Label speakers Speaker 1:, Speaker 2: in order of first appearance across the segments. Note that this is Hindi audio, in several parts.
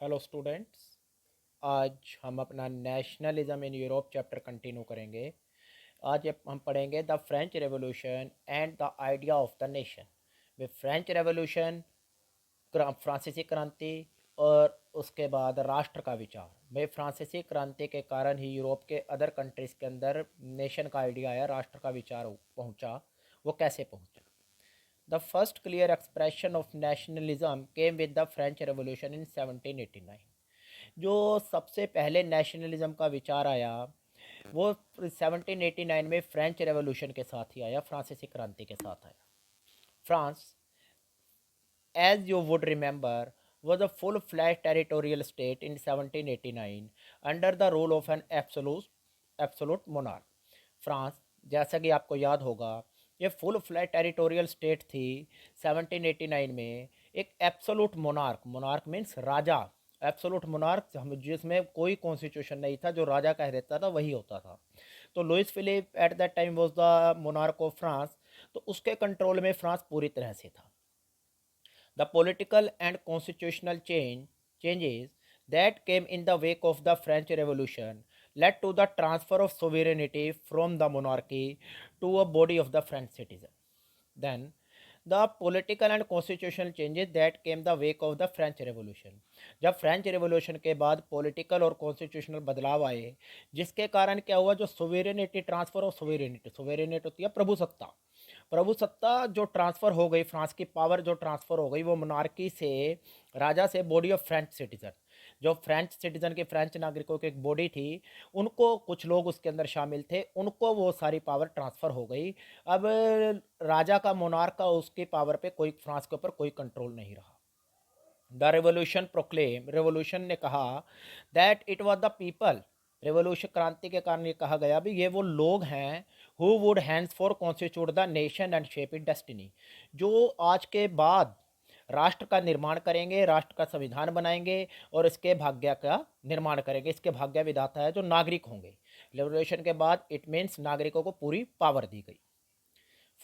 Speaker 1: Hello students. आज हम अपना nationalism in Europe chapter continue करेंगे। आज हम पढ़ेंगे the French revolution and the idea of the nation. Way French revolution, फ्रांसीसी क्रांति और उसके बाद राष्ट्र का विचार। भाई फ्रांसीसी क्रांति के कारण ही यूरोप के अदर कंट्रीज़ के अंदर नेशन का आइडिया आया, राष्ट्र का विचार पहुंचा। वो कैसे पहुंचा? The first clear expression of nationalism came with the French revolution in 1789। जो सबसे पहले नेशनलिज्म का विचार आया वो 1789 में फ्रेंच रेवोल्यूशन के साथ ही आया, फ्रांसीसी क्रांति के साथ आया। France, as you would remember, was a full-fledged territorial state in 1789 under the rule of an absolute monarch. France, जैसा कि आपको याद होगा, ये फुल फ्लैट टेरिटोरियल स्टेट थी 1789 में। एक एब्सोलूट मोनार्क, मोनार्क मीन्स राजा, एब्सोलूट मोनार्क हम जिसमें कोई कॉन्स्टिट्यूशन नहीं था, जो राजा कह देता था वही होता था। तो Louis Philippe at that time was the monarch of France. तो उसके कंट्रोल में फ्रांस पूरी तरह से था। The political and constitutional changes that came in the wake of the French Revolution led to the transfer of sovereignty from the monarchy to a body of the French citizen. Then, the political and constitutional changes that came the wake of the French Revolution. जब फ्रेंच रेवोल्यूशन के बाद पॉलिटिकल और कॉन्स्टिट्यूशनल बदलाव आए, जिसके कारण क्या हुआ, जो सोवेरेनिटी, ट्रांसफर ऑफ सोवेरेनिटी, सोवेरेनिटी होती है प्रभुसत्ता, प्रभुसत्ता जो ट्रांसफ़र हो गई, फ्रांस की पावर जो ट्रांसफ़र हो गई, वो मोनार्की से, राजा से बॉडी ऑफ फ्रेंच सिटीजन, जो फ्रेंच सिटीजन के, फ्रेंच नागरिकों की एक बॉडी थी, उनको, कुछ लोग उसके अंदर शामिल थे, उनको वो सारी पावर ट्रांसफ़र हो गई। अब राजा का, मोनार्क का, उसकी पावर पे कोई, फ्रांस के ऊपर कोई कंट्रोल नहीं रहा। द रेवोल्यूशन प्रोक्लेम, रेवोल्यूशन ने कहा that it was the people, revolution क्रांति के कारण ये कहा गया भी ये वो लोग हैं who would hands for constitute the nation and shape it destiny, जो आज के बाद राष्ट्र का निर्माण करेंगे, राष्ट्र का संविधान बनाएंगे और इसके भाग्य का निर्माण करेंगे। इसके भाग्य विधाता है जो नागरिक होंगे। रेवोल्यूशन के बाद इट मीन्स नागरिकों को पूरी पावर दी गई।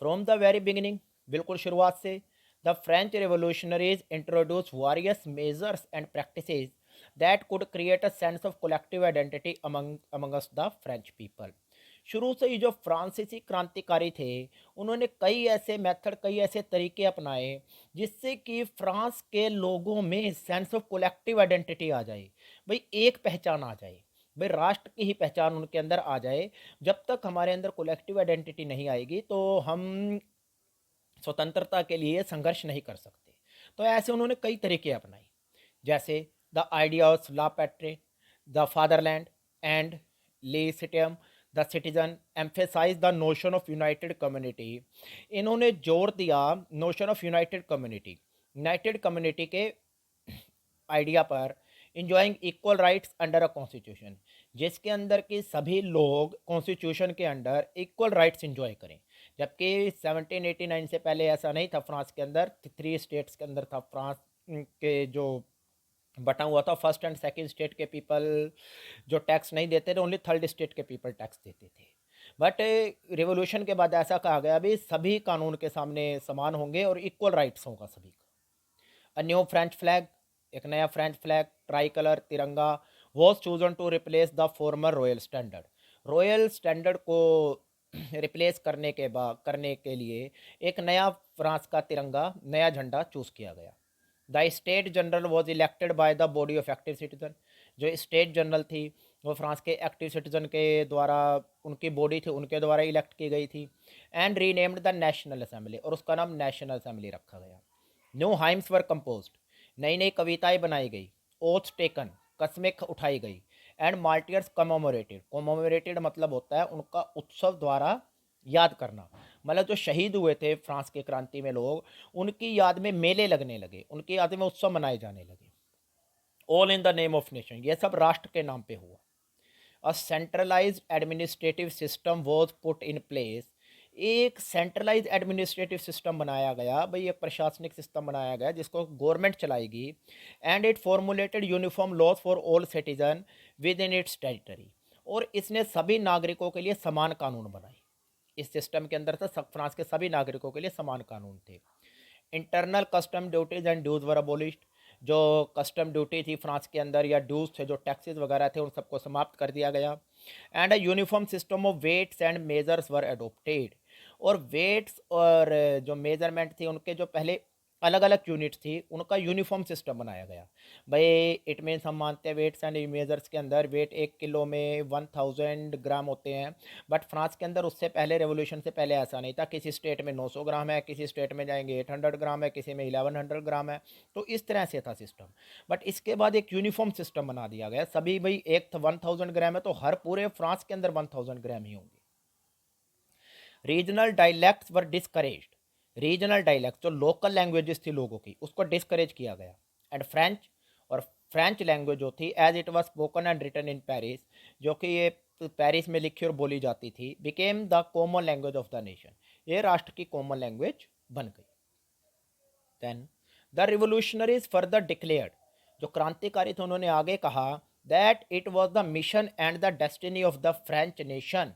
Speaker 1: फ्रॉम द वेरी बिगिनिंग, बिल्कुल शुरुआत से, the French revolutionaries introduce warriors measures and practices that could create a sense of collective identity amongst the French people. शुरू से ही जो फ्रांसीसी क्रांतिकारी थे, उन्होंने कई ऐसे मेथड, कई ऐसे तरीके अपनाए जिससे कि फ्रांस के लोगों में सेंस ऑफ कलेक्टिव आइडेंटिटी आ जाए। भाई एक पहचान आ जाए, भाई राष्ट्र की ही पहचान उनके अंदर आ जाए। जब तक हमारे अंदर कलेक्टिव आइडेंटिटी नहीं आएगी तो हम स्वतंत्रता के लिए संघर्ष नहीं कर सकते। तो ऐसे उन्होंने कई तरीके अपनाए, जैसे the idea of la patrie, the fatherland and le citoyen the citizen, emphasise the notion of united community. इन्होंने जोर दिया notion of united community, united community के आइडिया पर। Enjoying equal rights under a constitution, जिसके अंदर कि सभी लोग कॉन्स्टिट्यूशन के अंडर इक्वल राइट्स इंजॉय करें। जबकि 1789 से पहले ऐसा नहीं था। फ्रांस के अंदर 3 स्टेट्स के अंदर था, फ्रांस के जो बटा हुआ था, फर्स्ट एंड सेकंड स्टेट के पीपल जो टैक्स नहीं देते थे, ओनली थर्ड स्टेट के पीपल टैक्स देते थे। बट रिवोल्यूशन के बाद ऐसा कहा गया अभी सभी कानून के सामने समान होंगे और इक्वल राइट्स होगा सभी का। अ न्यू फ्रेंच फ्लैग, एक नया फ्रेंच फ्लैग, ट्राई कलर तिरंगा, was chosen to replace the former royal standard. Royal standard को रिप्लेस करने के लिए एक नया फ्रांस का तिरंगा, नया झंडा चूज किया गया। The state general was elected by the body of active citizen, जो स्टेट जनरल थी वो फ्रांस के एक्टिव सिटीजन के द्वारा, उनकी बॉडी थी उनके द्वारा इलेक्ट की गई थी। And renamed the national assembly, और उसका नाम नेशनल असेंबली रखा गया। न्यू हाइम्स वर कंपोज्ड, नई नई कविताएं बनाई गई। ओथ टेकन, कस्में उठाई गई। एंड मार्टियर्स कमोमोरेटेड, कमोमोरेटेड मतलब होता है उनका उत्सव द्वारा याद करना, मतलब जो शहीद हुए थे फ्रांस के क्रांति में लोग, उनकी याद में मेले लगने लगे, उनकी याद में उत्सव मनाए जाने लगे। All in the name of nation, ये सब राष्ट्र के नाम पे हुआ। A centralised administrative system was put in place, एक सेंट्रलाइज एडमिनिस्ट्रेटिव सिस्टम बनाया गया, भाई एक प्रशासनिक सिस्टम बनाया गया जिसको गवर्नमेंट चलाएगी। And it formulated uniform laws for all citizen within its territory, और इसने सभी नागरिकों के लिए समान कानून बनाए। इस सिस्टम के अंदर था सब फ्रांस के सभी नागरिकों के लिए समान कानून थे। Internal custom duties and dues were abolished, जो कस्टम ड्यूटी थी फ्रांस के अंदर या ड्यूज थे, जो टैक्सेस वगैरह थे, उन सबको समाप्त कर दिया गया। And a uniform system of weights and measures were adopted. और वेट्स और जो मेजरमेंट थी उनके जो पहले अलग अलग यूनिट्स थी उनका यूनिफॉर्म सिस्टम बनाया गया। भाई इट मीन्स हम मानते हैं वेट्स एंड मेजर्स के अंदर वेट 1 किलो में 1000 ग्राम होते हैं। बट फ्रांस के अंदर उससे पहले रेवोल्यूशन से पहले ऐसा नहीं था। किसी स्टेट में 900 ग्राम है, किसी स्टेट में जाएंगे 800 ग्राम है, किसी में 1100 ग्राम है। तो इस तरह से था सिस्टम। बट इसके बाद एक यूनिफॉर्म सिस्टम बना दिया गया। सभी भाई एक 1000 ग्राम है तो हर पूरे फ्रांस के अंदर 1000 ग्राम ही होंगे। Regional dialects were discouraged. Regional dialect जो लोकल लैंग्वेजेस थी लोगों की उसको डिस्करेज किया गया। एंड फ्रेंच, और फ्रेंच लैंग्वेज जो थी as it was spoken and written in Paris, जो कि ये पेरिस में लिखी और बोली जाती थी, became the common language of the nation. ये राष्ट्र की कॉमन लैंग्वेज बन गई। Then the revolutionaries further declared, जो क्रांतिकारी थे उन्होंने आगे कहा that it was the mission and the destiny of the French nation,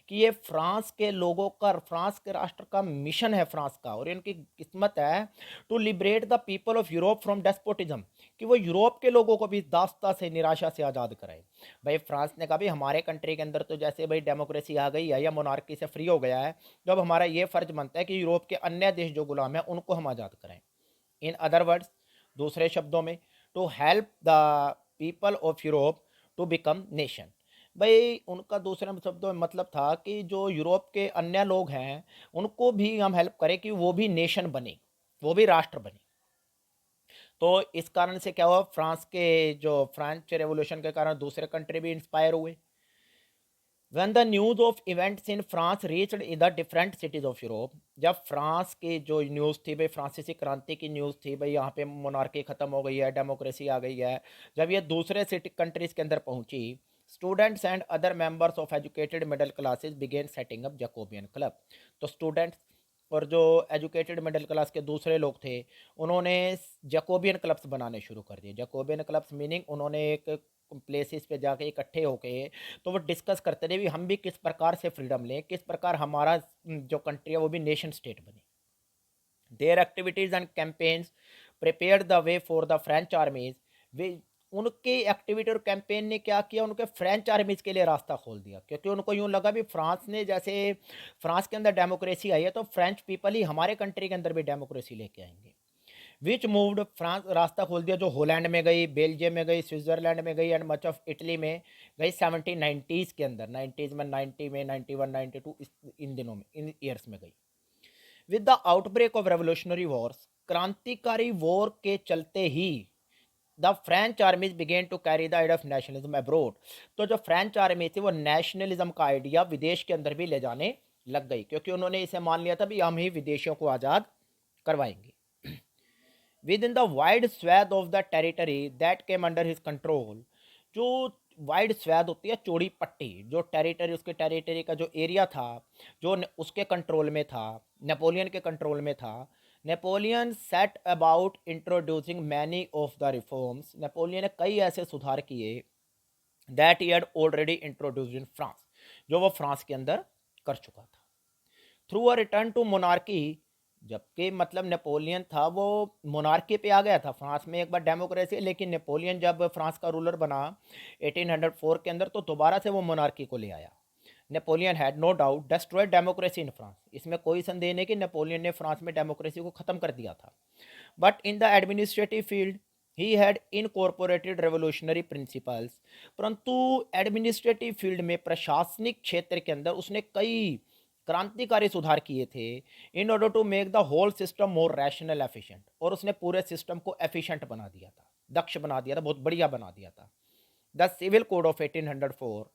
Speaker 1: कि ये फ्रांस के लोगों का, फ्रांस के राष्ट्र का मिशन है फ्रांस का, और इनकी किस्मत है to liberate the people of Europe from despotism, कि वो यूरोप के लोगों को भी दास्ता से, निराशा से आज़ाद कराए। भाई फ्रांस ने कहा भाई हमारे कंट्री के अंदर तो जैसे भाई डेमोक्रेसी आ गई है या मोनार्की से फ्री हो गया है, जब हमारा ये फ़र्ज बनता है कि यूरोप के अन्य देश जो गुलाम हैं उनको हम आज़ाद कराएं। इन अदर वर्ड्स, दूसरे शब्दों में, to help the people of Europe to become nation. भाई उनका दूसरे शब्दों में मतलब था कि जो यूरोप के अन्य लोग हैं उनको भी हम हेल्प करें कि वो भी नेशन बने, वो भी राष्ट्र बने। तो इस कारण से क्या हुआ, फ्रांस के जो फ्रेंच रेवोल्यूशन के कारण दूसरे कंट्री भी इंस्पायर हुए। When the news of events in France reached in the different cities of Europe, जब फ्रांस की जो न्यूज़ थी भाई, फ्रांसीसी क्रांति की न्यूज़ थी भाई, यहाँ पे मोनार्की ख़त्म हो गई है, डेमोक्रेसी आ गई है, जब ये दूसरे सिटी कंट्रीज़ के अंदर पहुँची, students and other members of educated middle classes began setting up Jacobean club. तो स्टूडेंट्स और जो एजुकेटेड मिडिल क्लास के दूसरे लोग थे उन्होंने जैकोबियन क्लब्स बनाने शुरू कर दिए। जैकोबियन क्लब्स मीनिंग उन्होंने एक प्लेसेस पे जाके इकट्ठे होके तो वो डिस्कस करते रहे भी हम भी किस प्रकार से फ्रीडम लें, किस प्रकार हमारा जो कंट्री है वो भी नेशन स्टेट बने। Their activities and campaigns prepare the way for the French armies. वे उनके एक्टिविटी और कैंपेन ने क्या किया, उनके फ्रेंच आर्मीज के लिए रास्ता खोल दिया, क्योंकि उनको यूँ लगा भी फ्रांस ने जैसे फ्रांस के अंदर डेमोक्रेसी आई है तो फ्रेंच पीपल ही हमारे कंट्री के अंदर भी डेमोक्रेसी लेके आएंगे। विच मूव्ड फ्रांस, रास्ता खोल दिया जो हॉलैंड में गई, बेल्जियम में गई, स्विट्जरलैंड में गई एंड मच ऑफ इटली में गई 1790s के अंदर, 90s में, 90 में, 91, 92 इन दिनों में, इन ईयर्स में गई। With the outbreak of revolutionary wars, क्रांतिकारी वॉर के चलते ही the French armies begin to carry the idea of nationalism abroad. तो जो फ्रेंच आर्मी थी वो नेशनलिज्म का आइडिया विदेश के अंदर भी ले जाने लग गई, क्योंकि उन्होंने इसे मान लिया था भी हम ही विदेशियों को आज़ाद करवाएंगे। Within the wide swathe of the territory that came under his control, जो वाइड स्वैथ होती है, चौड़ी पट्टी, जो टेरिटरी, उसके टेरिटरी का जो एरिया था जो उसके कंट्रोल में था, नेपोलियन के कंट्रोल में था। Napoleon set about introducing many of the reforms, Napoleon ने कई ऐसे सुधार किए that he had already introduced in France, जो वो फ्रांस के अंदर कर चुका था। Through a return to monarchy, जबकि मतलब नेपोलियन था वो मोनार्की पे आ गया था, फ्रांस में एक बार डेमोक्रेसी, लेकिन नेपोलियन जब फ्रांस का रूलर बना 1804 के अंदर तो दोबारा से वो मोनार्की को ले आया। Napoleon had no doubt destroyed democracy in France, इसमें कोई संदेह नहीं कि नेपोलियन ने फ्रांस में डेमोक्रेसी को ख़त्म कर दिया था। But in the administrative field he had incorporated revolutionary principles, परंतु एडमिनिस्ट्रेटिव फील्ड में, प्रशासनिक क्षेत्र के अंदर उसने कई क्रांतिकारी सुधार किए थे in order to make the whole system more rational efficient, और उसने पूरे सिस्टम को एफिशिएंट बना दिया था, दक्ष बना दिया था, बहुत बढ़िया बना दिया था। द सिविल कोड ऑफ 1804,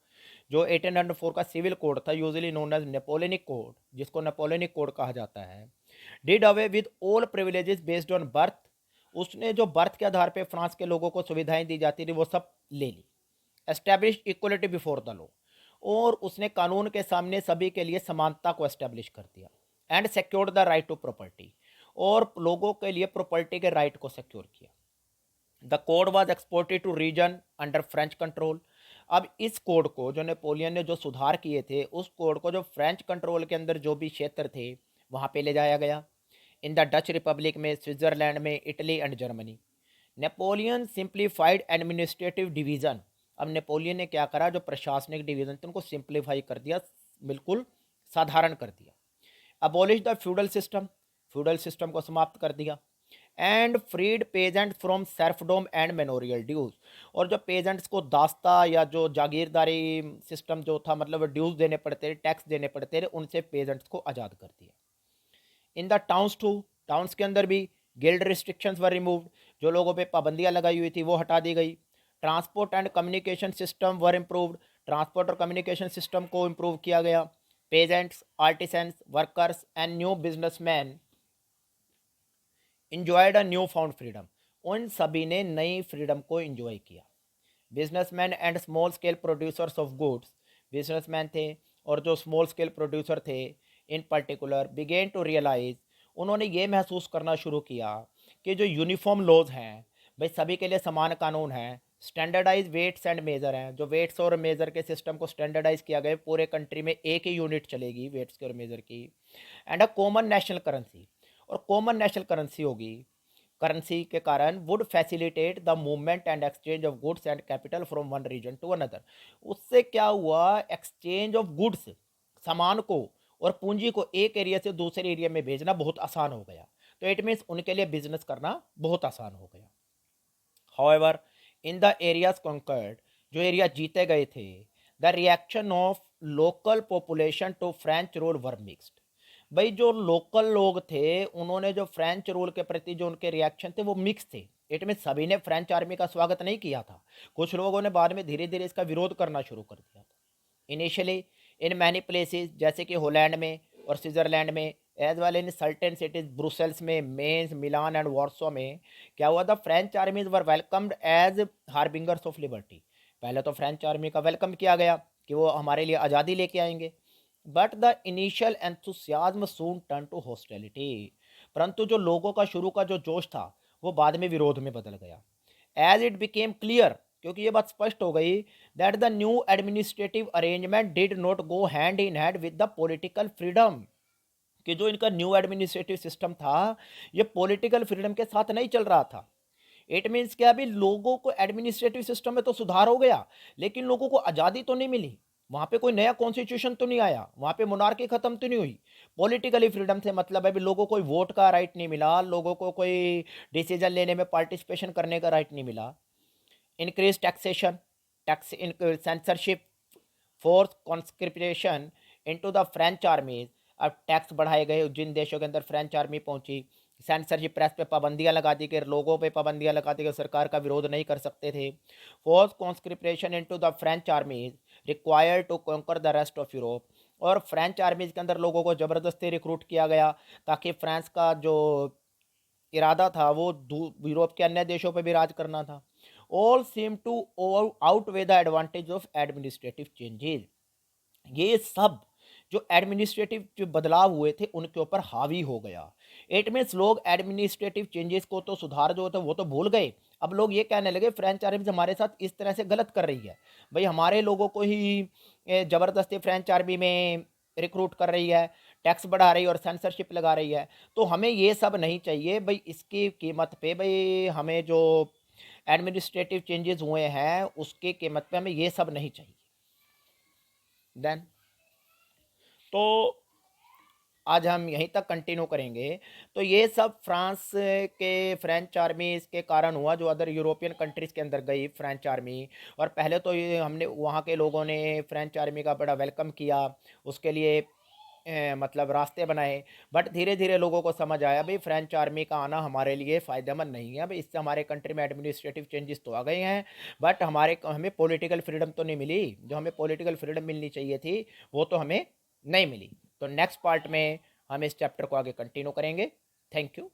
Speaker 1: जो 1804 का सिविल कोड था, usually known as Napoleonic code, जिसको नेपोलियनिक कोड कहा जाता है, did away with all privileges based on birth, उसने जो बर्थ के आधार पर फ्रांस के लोगों को सुविधाएं दी जाती थी वो सब ले ली। Establish equality before the law, और उसने कानून के सामने सभी के लिए समानता को एस्टेब्लिश कर दिया। And secured the right to property, और लोगों के लिए प्रॉपर्टी के राइट को सिक्योर किया। The code was exported to region under French control, अब इस कोड को, जो नेपोलियन ने जो सुधार किए थे, उस कोड को जो फ्रेंच कंट्रोल के अंदर जो भी क्षेत्र थे वहाँ पे ले जाया गया। इन द डच रिपब्लिक में, स्विट्जरलैंड में, Italy and Germany, Napoleon simplified administrative division. अब नेपोलियन ने क्या करा, जो प्रशासनिक डिवीज़न थे उनको सिंप्लीफाई कर दिया, बिल्कुल साधारण कर दिया। Abolish the feudal system, feudal system को समाप्त कर दिया। And freed peasant from serfdom and manorial dues, और जो पेजेंट्स को दास्ता या जो जागीरदारी सिस्टम जो था, मतलब ड्यूज देने पड़ते थे, टैक्स देने पड़ते थे, उनसे पेजेंट्स को आज़ाद कर दिया। In the towns too, towns के अंदर भी गिल्ड रिस्ट्रिक्शंस वर रिमूव्ड, जो लोगों पे पाबंदियां लगाई हुई थी वो हटा दी गई। Transport and communication system were improved, transport और कम्युनिकेशन सिस्टम को इम्प्रूव किया गया। Peasants, artisans, workers and new businessmen enjoyed a new found freedom, उन सभी ने नई फ्रीडम को इंजॉय किया। Businessmen and small scale producers of goods, businessmen थे और जो स्मॉल स्केल प्रोड्यूसर थे in particular began to realize, उन्होंने ये महसूस करना शुरू किया कि जो यूनिफॉर्म लॉज हैं, भाई सभी के लिए समान कानून हैं, स्टैंडर्डाइज वेट्स एंड मेज़र हैं, जो वेट्स और मेज़र के सिस्टम को स्टैंडर्डाइज किया गया, पूरे कंट्री में एक ही यूनिट चलेगी वेट्स की और मेज़र की। And a common national currency, और कॉमन नेशनल करेंसी होगी, करेंसी के कारण would facilitate the movement and exchange of goods and capital from one region to another. उससे क्या हुआ, एक्सचेंज ऑफ गुड्स, सामान को और पूंजी को एक एरिया से दूसरे एरिया में भेजना बहुत आसान हो गया। तो इट मीन्स उनके लिए बिजनेस करना बहुत आसान हो गया। However in the areas conquered, जो एरिया जीते गए थे, the reaction of local population to French rule were mixed. भाई जो लोकल लोग थे उन्होंने जो फ्रेंच रूल के प्रति जो उनके रिएक्शन थे वो मिक्स थे। इट मीन सभी ने फ्रेंच आर्मी का स्वागत नहीं किया था, कुछ लोगों ने बाद में धीरे धीरे इसका विरोध करना शुरू कर दिया था। इनिशियली इन मैनी प्लेसेस, जैसे कि होलैंड में और स्विट्जरलैंड में, as well in certain cities, Brussels में, मेन्स, मिलान एंड वॉर्सो में, क्या हुआ, the French armies were welcomed as harbingers of liberty. पहले तो फ्रेंच आर्मी का वेलकम किया गया कि वो हमारे लिए आज़ादी लेके आएंगे, but the initial enthusiasm soon turn to hostility, परंतु जो लोगों का शुरू का जो जोश था वो बाद में विरोध में बदल गया। एज इट बिकेम क्लियर, क्योंकि ये बात स्पष्ट हो गई, that the new administrative arrangement did not go hand in hand with the political freedom, कि जो इनका न्यू एडमिनिस्ट्रेटिव सिस्टम था ये पॉलिटिकल फ्रीडम के साथ नहीं चल रहा था। इट मीन्स क्या, अभी लोगों को एडमिनिस्ट्रेटिव सिस्टम में तो सुधार हो गया, लेकिन लोगों को आज़ादी तो नहीं मिली, वहाँ पे कोई नया कॉन्स्टिट्यूशन तो नहीं आया, वहाँ पे मोनार्की खत्म तो नहीं हुई। पॉलिटिकली फ्रीडम से मतलब है भी लोगों को कोई वोट का राइट नहीं मिला, लोगों को कोई डिसीजन लेने में पार्टिसिपेशन करने का राइट नहीं मिला। Increase taxation, tax censorship, force conscription into the French आर्मीज, अब टैक्स बढ़ाए गए जिन देशों के अंदर फ्रेंच आर्मी पहुंची। सेंसरशिप, प्रेस पे पाबंदियां लगा दी गई, लोगों पे पाबंदियां लगा दी गई, सरकार का विरोध नहीं कर सकते थे। Forced conscription into the French armies required to conquer the rest of Europe, और फ्रेंच आर्मीज के अंदर लोगों को ज़बरदस्ती रिक्रूट किया गया ताकि फ्रांस का जो इरादा था वो यूरोप के अन्य देशों पर भी राज करना था। All seem to outweigh the advantage of administrative changes, ये सब जो एडमिनिस्ट्रेटिव जो बदलाव हुए थे उनके ऊपर हावी हो गया। इट मीन्स लोग एडमिनिस्ट्रेटिव चेंजेस को तो, सुधार जो होता है वो तो भूल गए, अब लोग ये कहने लगे फ्रेंच आर्मी हमारे साथ इस तरह से गलत कर रही है, भाई हमारे लोगों को ही ज़बरदस्ती फ्रेंच आर्मी में रिक्रूट कर रही है, टैक्स बढ़ा रही है और सेंसरशिप लगा रही है, तो हमें ये सब नहीं चाहिए भाई। इसकी कीमत पे भाई हमें जो एडमिनिस्ट्रेटिव चेंजेस हुए हैं उसके कीमत पे हमें ये सब नहीं चाहिए। देन तो आज हम यहीं तक कंटिन्यू करेंगे। तो ये सब फ्रांस के फ्रेंच आर्मी इसके कारण हुआ, जो अदर यूरोपियन कंट्रीज़ के अंदर गई फ्रेंच आर्मी, और पहले तो ये हमने वहाँ के लोगों ने फ्रेंच आर्मी का बड़ा वेलकम किया, उसके लिए मतलब रास्ते बनाए, बट धीरे धीरे लोगों को समझ आया भाई फ्रेंच आर्मी का आना हमारे लिए फ़ायदेमंद नहीं है, भाई इससे हमारे कंट्री में एडमिनिस्ट्रेटिव चेंजेस तो आ गए हैं, बट हमें पॉलिटिकल फ्रीडम तो नहीं मिली, जो हमें पॉलिटिकल फ्रीडम मिलनी चाहिए थी वो तो हमें नहीं मिली। तो नेक्स्ट पार्ट में हम इस चैप्टर को आगे कंटिन्यू करेंगे। Thank you.